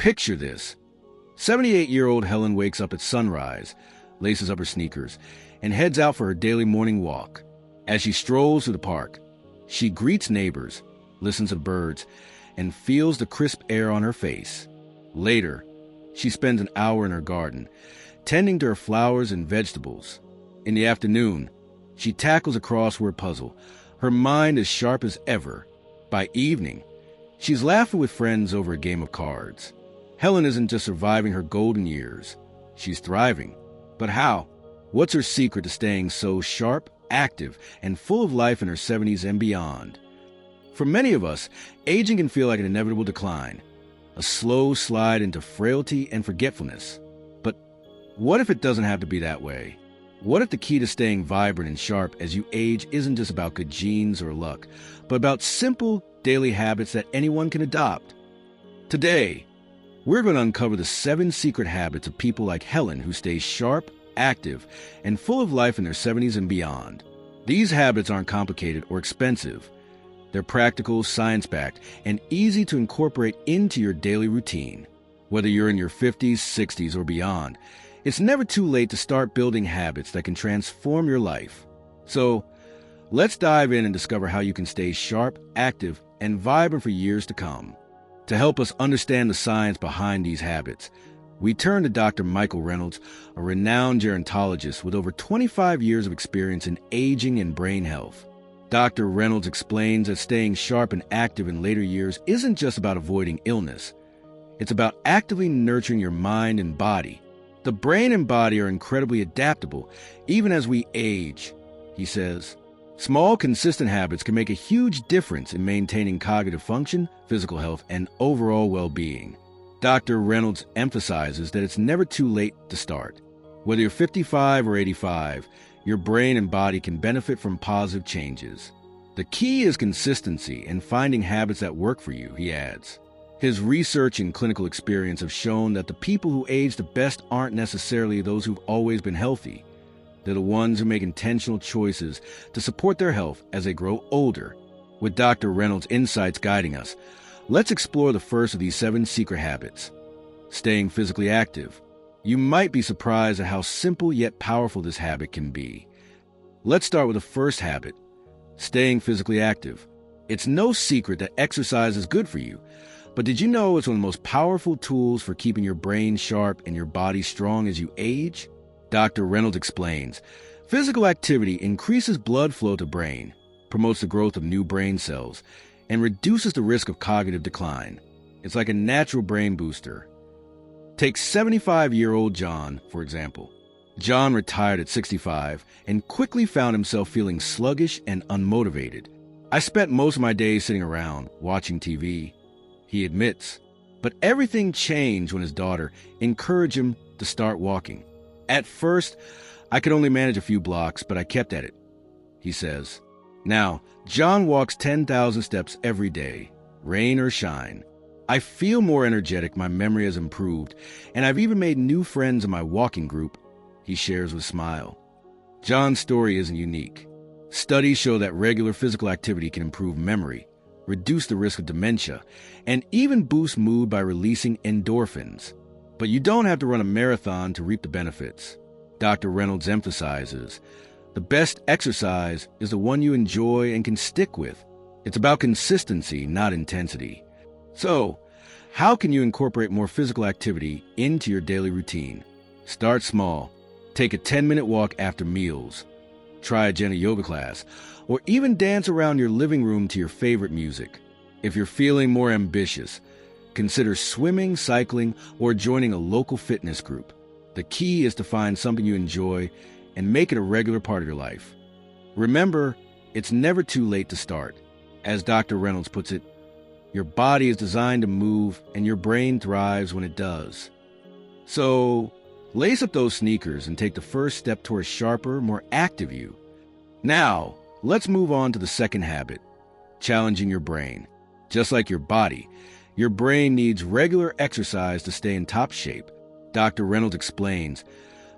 Picture this. 78-year-old Helen wakes up at sunrise, laces up her sneakers, and heads out for her daily morning walk. As she strolls through the park, she greets neighbors, listens to birds, and feels the crisp air on her face. Later, she spends an hour in her garden, tending to her flowers and vegetables. In the afternoon, she tackles a crossword puzzle, her mind as sharp as ever. By evening, she's laughing with friends over a game of cards. Helen isn't just surviving her golden years, she's thriving. But how? What's her secret to staying so sharp, active, and full of life in her 70s and beyond? For many of us, aging can feel like an inevitable decline, a slow slide into frailty and forgetfulness. But what if it doesn't have to be that way? What if the key to staying vibrant and sharp as you age isn't just about good genes or luck, but about simple daily habits that anyone can adopt? Today, we're going to uncover the 7 secret habits of people like Helen who stay sharp, active, and full of life in their 70s and beyond. These habits aren't complicated or expensive. They're practical, science-backed, and easy to incorporate into your daily routine. Whether you're in your 50s, 60s, or beyond, it's never too late to start building habits that can transform your life. So, let's dive in and discover how you can stay sharp, active, and vibrant for years to come. To help us understand the science behind these habits, we turn to Dr. Michael Reynolds, a renowned gerontologist with over 25 years of experience in aging and brain health. Dr. Reynolds explains that staying sharp and active in later years isn't just about avoiding illness. It's about actively nurturing your mind and body. The brain and body are incredibly adaptable, even as we age, he says. Small, consistent habits can make a huge difference in maintaining cognitive function, physical health, and overall well-being. Dr. Reynolds emphasizes that it's never too late to start. Whether you're 55 or 85, your brain and body can benefit from positive changes. The key is consistency and finding habits that work for you, he adds. His research and clinical experience have shown that the people who age the best aren't necessarily those who've always been healthy. They're the ones who make intentional choices to support their health as they grow older. With Dr. Reynolds' insights guiding us, let's explore the first of these 7 secret habits: staying physically active. You might be surprised at how simple yet powerful this habit can be. Let's start with the first habit: staying physically active. It's no secret that exercise is good for you, but did you know it's one of the most powerful tools for keeping your brain sharp and your body strong as you age? Dr. Reynolds explains, physical activity increases blood flow to brain, promotes the growth of new brain cells, and reduces the risk of cognitive decline. It's like a natural brain booster. Take 75-year-old John, for example. John retired at 65 and quickly found himself feeling sluggish and unmotivated. I spent most of my days sitting around, watching TV, he admits. But everything changed when his daughter encouraged him to start walking. At first, I could only manage a few blocks, but I kept at it, he says. Now, John walks 10,000 steps every day, rain or shine. I feel more energetic, my memory has improved, and I've even made new friends in my walking group, he shares with a smile. John's story isn't unique. Studies show that regular physical activity can improve memory, reduce the risk of dementia, and even boost mood by releasing endorphins. But you don't have to run a marathon to reap the benefits. Dr. Reynolds emphasizes, the best exercise is the one you enjoy and can stick with. It's about consistency, not intensity. So, how can you incorporate more physical activity into your daily routine? Start small. Take a 10-minute walk after meals. Try a gentle yoga class, or even dance around your living room to your favorite music. If you're feeling more ambitious, consider swimming, cycling, or joining a local fitness group. The key is to find something you enjoy and make it a regular part of your life. Remember, it's never too late to start. As Dr. Reynolds puts it, your body is designed to move and your brain thrives when it does. So, lace up those sneakers and take the first step toward a sharper, more active you. Now, let's move on to the second habit, challenging your brain. Just like your body, your brain needs regular exercise to stay in top shape. Dr. Reynolds explains,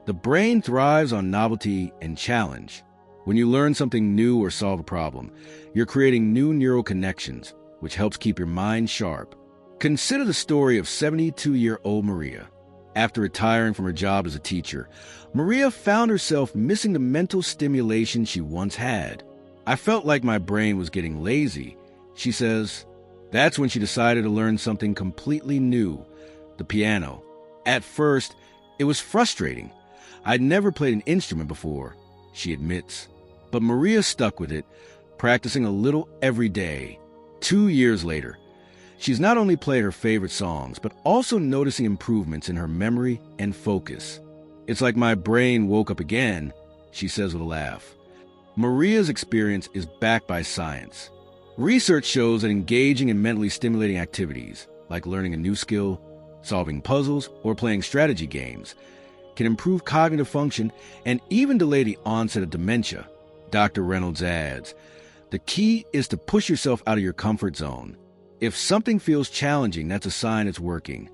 the brain thrives on novelty and challenge. When you learn something new or solve a problem, you're creating new neural connections, which helps keep your mind sharp. Consider the story of 72-year-old Maria. After retiring from her job as a teacher, Maria found herself missing the mental stimulation she once had. "I felt like my brain was getting lazy," she says. That's when she decided to learn something completely new, the piano. At first, it was frustrating. I'd never played an instrument before, she admits. But Maria stuck with it, practicing a little every day. 2 years later, she's not only played her favorite songs, but also noticing improvements in her memory and focus. "It's like my brain woke up again," she says with a laugh. Maria's experience is backed by science. Research shows that engaging in mentally stimulating activities, like learning a new skill, solving puzzles, or playing strategy games, can improve cognitive function and even delay the onset of dementia. Dr. Reynolds adds, "The key is to push yourself out of your comfort zone. If something feels challenging, that's a sign it's working."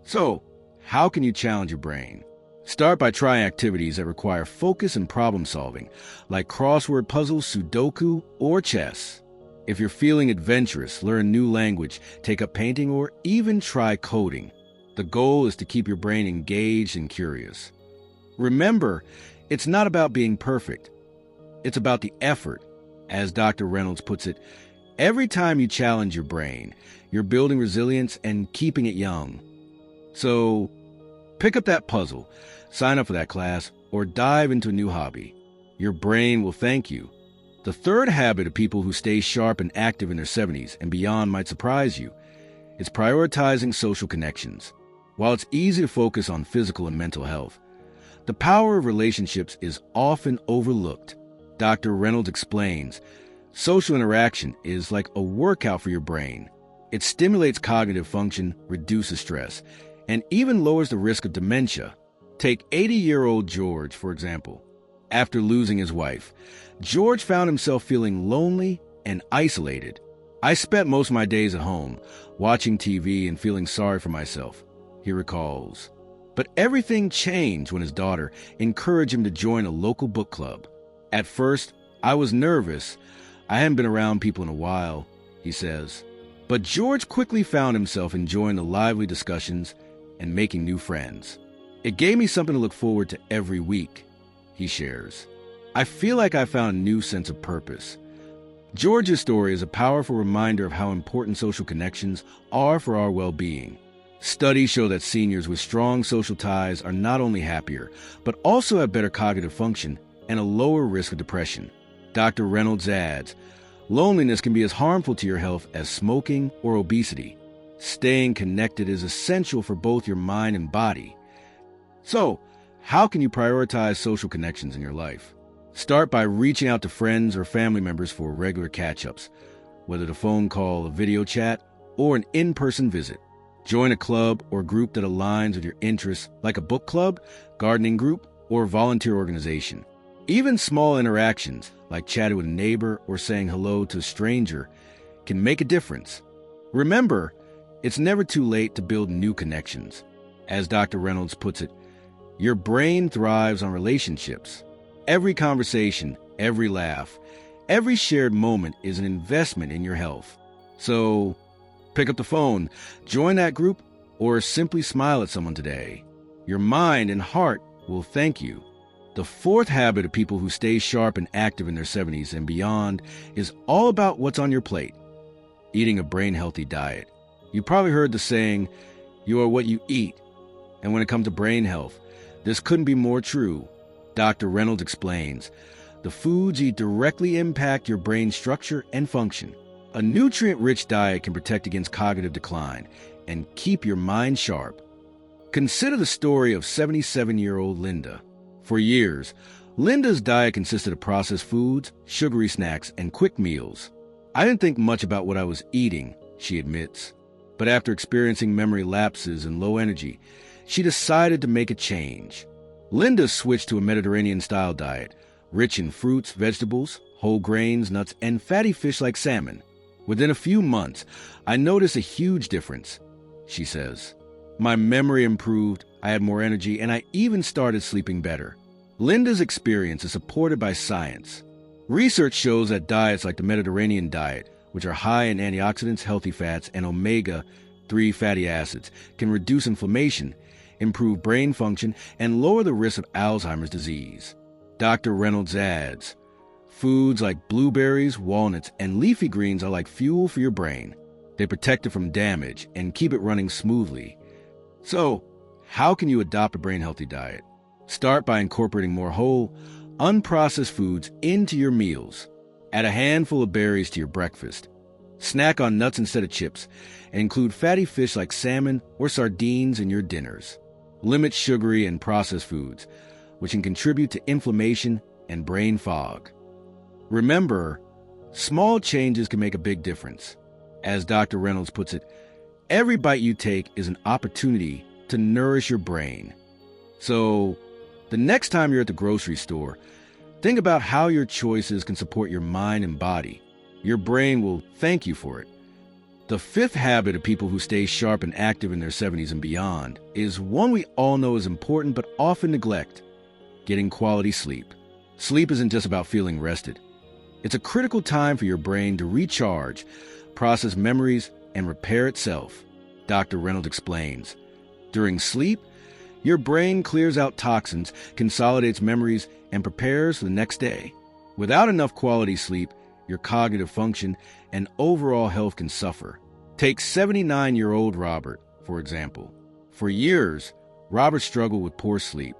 So, how can you challenge your brain? Start by trying activities that require focus and problem solving, like crossword puzzles, Sudoku, or chess. If you're feeling adventurous, learn a new language, take up painting, or even try coding. The goal is to keep your brain engaged and curious. Remember, it's not about being perfect. It's about the effort. As Dr. Reynolds puts it, every time you challenge your brain, you're building resilience and keeping it young. So, pick up that puzzle, sign up for that class, or dive into a new hobby. Your brain will thank you. The third habit of people who stay sharp and active in their 70s and beyond might surprise you. It's prioritizing social connections. While it's easy to focus on physical and mental health, the power of relationships is often overlooked. Dr. Reynolds explains, social interaction is like a workout for your brain. It stimulates cognitive function, reduces stress, and even lowers the risk of dementia. Take 80-year-old George, for example. After losing his wife, George found himself feeling lonely and isolated. "I spent most of my days at home, watching TV and feeling sorry for myself," he recalls. But everything changed when his daughter encouraged him to join a local book club. "At first, I was nervous. I hadn't been around people in a while," he says. But George quickly found himself enjoying the lively discussions and making new friends. "It gave me something to look forward to every week," he shares. "I feel like I found a new sense of purpose." George's story is a powerful reminder of how important social connections are for our well-being. Studies show that seniors with strong social ties are not only happier, but also have better cognitive function and a lower risk of depression. Dr. Reynolds adds, "Loneliness can be as harmful to your health as smoking or obesity. Staying connected is essential for both your mind and body." So, how can you prioritize social connections in your life? Start by reaching out to friends or family members for regular catch-ups, whether the phone call, a video chat, or an in-person visit. Join a club or group that aligns with your interests, like a book club, gardening group, or volunteer organization. Even small interactions, like chatting with a neighbor or saying hello to a stranger, can make a difference. Remember, it's never too late to build new connections. As Dr. Reynolds puts it, your brain thrives on relationships. Every conversation, every laugh, every shared moment is an investment in your health. So, pick up the phone, join that group, or simply smile at someone today. Your mind and heart will thank you. The fourth habit of people who stay sharp and active in their 70s and beyond is all about what's on your plate. Eating a brain-healthy diet. You probably heard the saying, "You are what you eat." And when it comes to brain health, this couldn't be more true. Dr. Reynolds explains, the foods you eat directly impact your brain structure and function. A nutrient-rich diet can protect against cognitive decline and keep your mind sharp. Consider the story of 77-year-old Linda. For years, Linda's diet consisted of processed foods, sugary snacks, and quick meals. "I didn't think much about what I was eating," she admits. But after experiencing memory lapses and low energy, she decided to make a change. Linda switched to a Mediterranean-style diet, rich in fruits, vegetables, whole grains, nuts, and fatty fish like salmon. "Within a few months, I noticed a huge difference," she says. "My memory improved, I had more energy, and I even started sleeping better." Linda's experience is supported by science. Research shows that diets like the Mediterranean diet, which are high in antioxidants, healthy fats, and omega, 3 fatty acids, can reduce inflammation, improve brain function, and lower the risk of Alzheimer's disease. Dr. Reynolds adds, foods like blueberries, walnuts, and leafy greens are like fuel for your brain. They protect it from damage and keep it running smoothly. So, how can you adopt a brain-healthy diet? Start by incorporating more whole, unprocessed foods into your meals. Add a handful of berries to your breakfast. Snack on nuts instead of chips, and include fatty fish like salmon or sardines in your dinners. Limit sugary and processed foods, which can contribute to inflammation and brain fog. Remember, small changes can make a big difference. As Dr. Reynolds puts it, every bite you take is an opportunity to nourish your brain. So, the next time you're at the grocery store, think about how your choices can support your mind and body. Your brain will thank you for it. The 5th habit of people who stay sharp and active in their 70s and beyond is one we all know is important but often neglect: getting quality sleep. Sleep isn't just about feeling rested. It's a critical time for your brain to recharge, process memories, and repair itself. Dr. Reynolds explains, during sleep, your brain clears out toxins, consolidates memories, and prepares for the next day. Without enough quality sleep, your cognitive function and overall health can suffer. Take 79-year-old Robert, for example. For years, Robert struggled with poor sleep.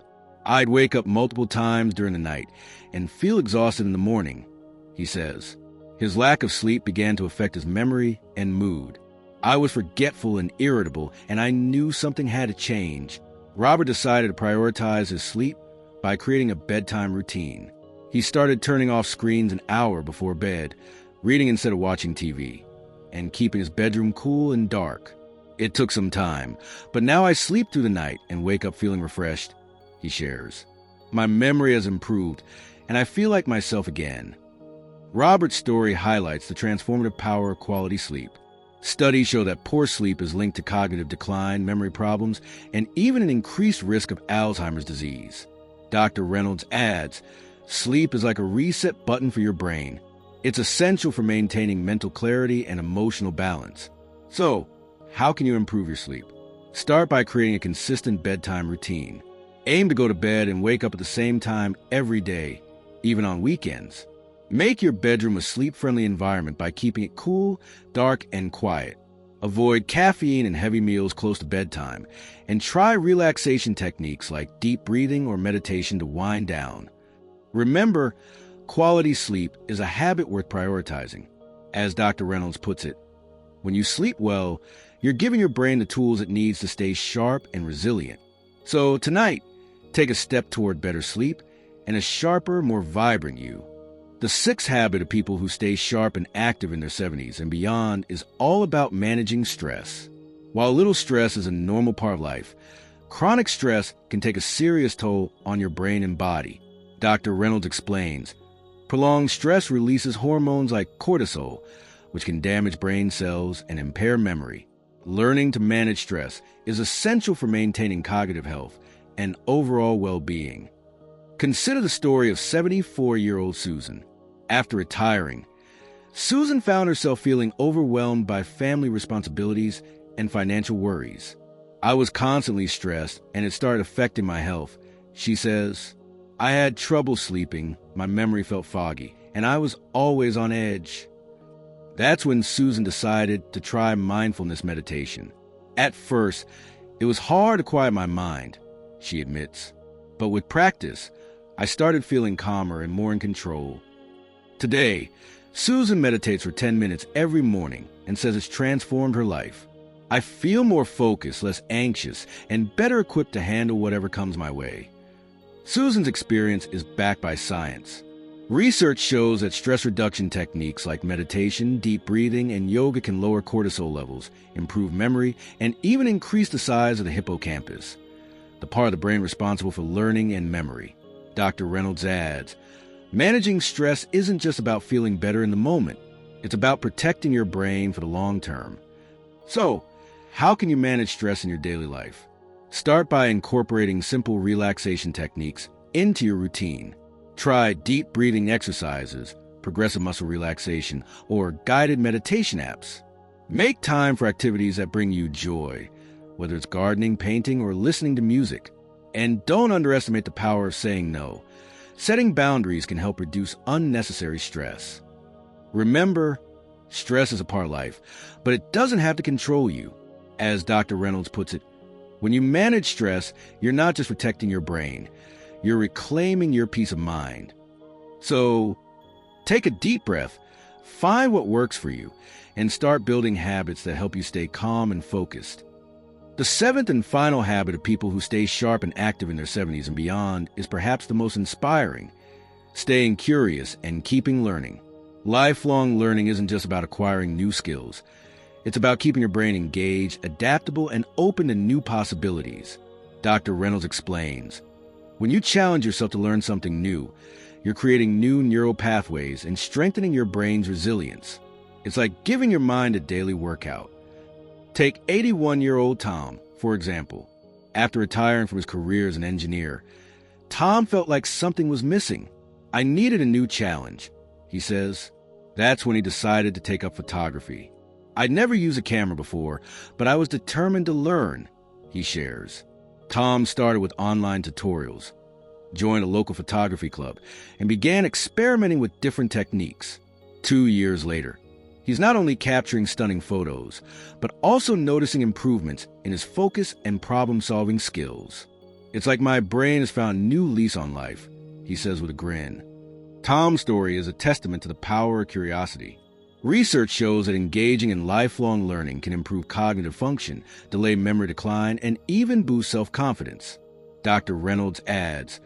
I'd wake up multiple times during the night and feel exhausted in the morning, he says. His lack of sleep began to affect his memory and mood. I was forgetful and irritable, and I knew something had to change. Robert decided to prioritize his sleep by creating a bedtime routine. He started turning off screens an hour before bed, reading instead of watching TV, and keeping his bedroom cool and dark. It took some time, but now I sleep through the night and wake up feeling refreshed, he shares. My memory has improved, and I feel like myself again. Robert's story highlights the transformative power of quality sleep. Studies show that poor sleep is linked to cognitive decline, memory problems, and even an increased risk of Alzheimer's disease. Dr. Reynolds adds, sleep is like a reset button for your brain. It's essential for maintaining mental clarity and emotional balance. So, how can you improve your sleep? Start by creating a consistent bedtime routine. Aim to go to bed and wake up at the same time every day, even on weekends. Make your bedroom a sleep-friendly environment by keeping it cool, dark, and quiet. Avoid caffeine and heavy meals close to bedtime, and try relaxation techniques like deep breathing or meditation to wind down. Remember, quality sleep is a habit worth prioritizing. As Dr. Reynolds puts it, when you sleep well, you're giving your brain the tools it needs to stay sharp and resilient. So tonight, take a step toward better sleep and a sharper, more vibrant you. The 6th habit of people who stay sharp and active in their 70s and beyond is all about managing stress. While little stress is a normal part of life, chronic stress can take a serious toll on your brain and body. Dr. Reynolds explains, prolonged stress releases hormones like cortisol, which can damage brain cells and impair memory. Learning to manage stress is essential for maintaining cognitive health and overall well-being. Consider the story of 74-year-old Susan. After retiring, Susan found herself feeling overwhelmed by family responsibilities and financial worries. I was constantly stressed, and it started affecting my health, she says. I had trouble sleeping, my memory felt foggy, and I was always on edge. That's when Susan decided to try mindfulness meditation. At first, it was hard to quiet my mind, she admits. But with practice, I started feeling calmer and more in control. Today, Susan meditates for 10 minutes every morning and says it's transformed her life. I feel more focused, less anxious, and better equipped to handle whatever comes my way. Susan's experience is backed by science. Research shows that stress reduction techniques like meditation, deep breathing, and yoga can lower cortisol levels, improve memory, and even increase the size of the hippocampus, the part of the brain responsible for learning and memory. Dr. Reynolds adds, managing stress isn't just about feeling better in the moment. It's about protecting your brain for the long term. So, how can you manage stress in your daily life? Start by incorporating simple relaxation techniques into your routine. Try deep breathing exercises, progressive muscle relaxation, or guided meditation apps. Make time for activities that bring you joy, whether it's gardening, painting, or listening to music. And don't underestimate the power of saying no. Setting boundaries can help reduce unnecessary stress. Remember, stress is a part of life, but it doesn't have to control you. As Dr. Reynolds puts it, when you manage stress, you're not just protecting your brain, you're reclaiming your peace of mind. So, take a deep breath, find what works for you, and start building habits that help you stay calm and focused. The seventh and final habit of people who stay sharp and active in their 70s and beyond is perhaps the most inspiring: staying curious and keeping learning. Lifelong learning isn't just about acquiring new skills. It's about keeping your brain engaged, adaptable, and open to new possibilities. Dr. Reynolds explains, when you challenge yourself to learn something new, you're creating new neural pathways and strengthening your brain's resilience. It's like giving your mind a daily workout. Take 81-year-old Tom, for example. After retiring from his career as an engineer, Tom felt like something was missing. I needed a new challenge, he says. That's when he decided to take up photography. I'd never used a camera before, but I was determined to learn, he shares. Tom started with online tutorials, joined a local photography club, and began experimenting with different techniques. 2 years later, he's not only capturing stunning photos, but also noticing improvements in his focus and problem-solving skills. It's like my brain has found a new lease on life, he says with a grin. Tom's story is a testament to the power of curiosity. Research shows that engaging in lifelong learning can improve cognitive function, delay memory decline, and even boost self-confidence. Dr. Reynolds adds,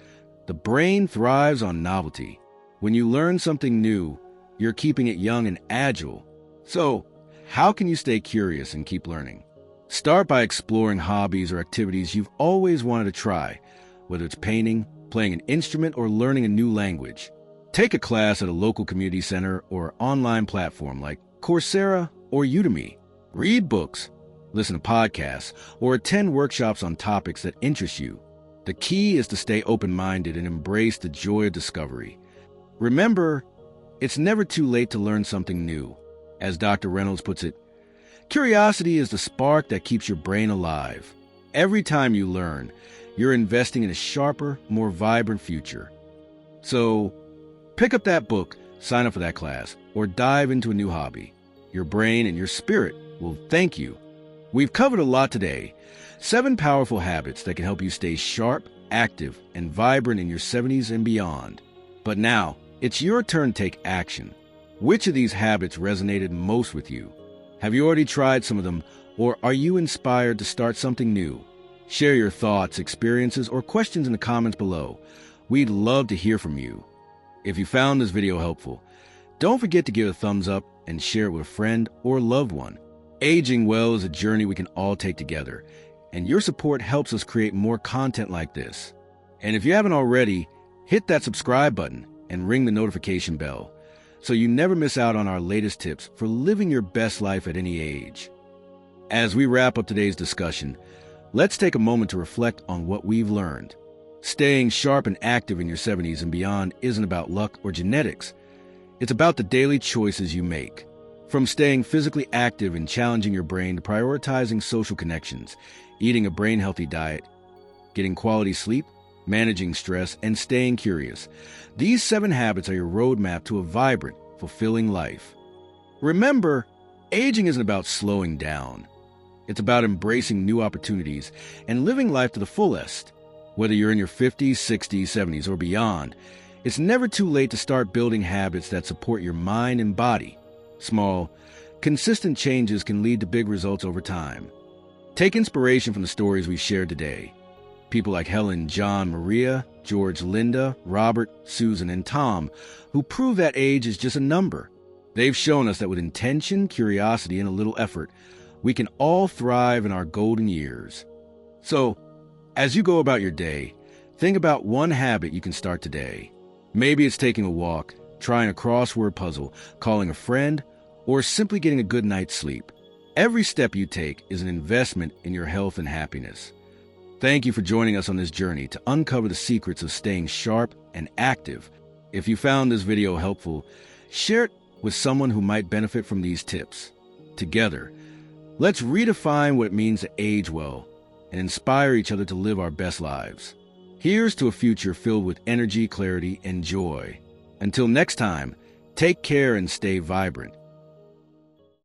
the brain thrives on novelty. When you learn something new, you're keeping it young and agile. So, how can you stay curious and keep learning? Start by exploring hobbies or activities you've always wanted to try, whether it's painting, playing an instrument, or learning a new language. Take a class at a local community center or online platform like Coursera or Udemy. Read books, listen to podcasts, or attend workshops on topics that interest you. The key is to stay open-minded and embrace the joy of discovery. Remember, it's never too late to learn something new. As Dr. Reynolds puts it, curiosity is the spark that keeps your brain alive. Every time you learn, you're investing in a sharper, more vibrant future. So, pick up that book, sign up for that class, or dive into a new hobby. Your brain and your spirit will thank you. We've covered a lot today. 7 powerful habits that can help you stay sharp, active, and vibrant in your 70s and beyond. But now, it's your turn to take action. Which of these habits resonated most with you? Have you already tried some of them, or are you inspired to start something new? Share your thoughts, experiences, or questions in the comments below. We'd love to hear from you. If you found this video helpful, don't forget to give a thumbs up and share it with a friend or loved one. Aging well is a journey we can all take together, and your support helps us create more content like this. And if you haven't already, hit that subscribe button and ring the notification bell so you never miss out on our latest tips for living your best life at any age. As we wrap up today's discussion, let's take a moment to reflect on what we've learned. Staying sharp and active in your 70s and beyond isn't about luck or genetics. It's about the daily choices you make. From staying physically active and challenging your brain to prioritizing social connections, eating a brain-healthy diet, getting quality sleep, managing stress, and staying curious. These 7 habits are your roadmap to a vibrant, fulfilling life. Remember, aging isn't about slowing down. It's about embracing new opportunities and living life to the fullest. Whether you're in your 50s, 60s, 70s, or beyond, it's never too late to start building habits that support your mind and body. Small, consistent changes can lead to big results over time. Take inspiration from the stories we shared today. People like Helen, John, Maria, George, Linda, Robert, Susan, and Tom, who prove that age is just a number. They've shown us that with intention, curiosity, and a little effort, we can all thrive in our golden years. So, as you go about your day, think about one habit you can start today. Maybe it's taking a walk, trying a crossword puzzle, calling a friend, or simply getting a good night's sleep. Every step you take is an investment in your health and happiness. Thank you for joining us on this journey to uncover the secrets of staying sharp and active. If you found this video helpful, share it with someone who might benefit from these tips. Together, Let's redefine what it means to age well and inspire each other to live our best lives. Here's to a future filled with energy, clarity, and joy. Until next time, take care and stay vibrant.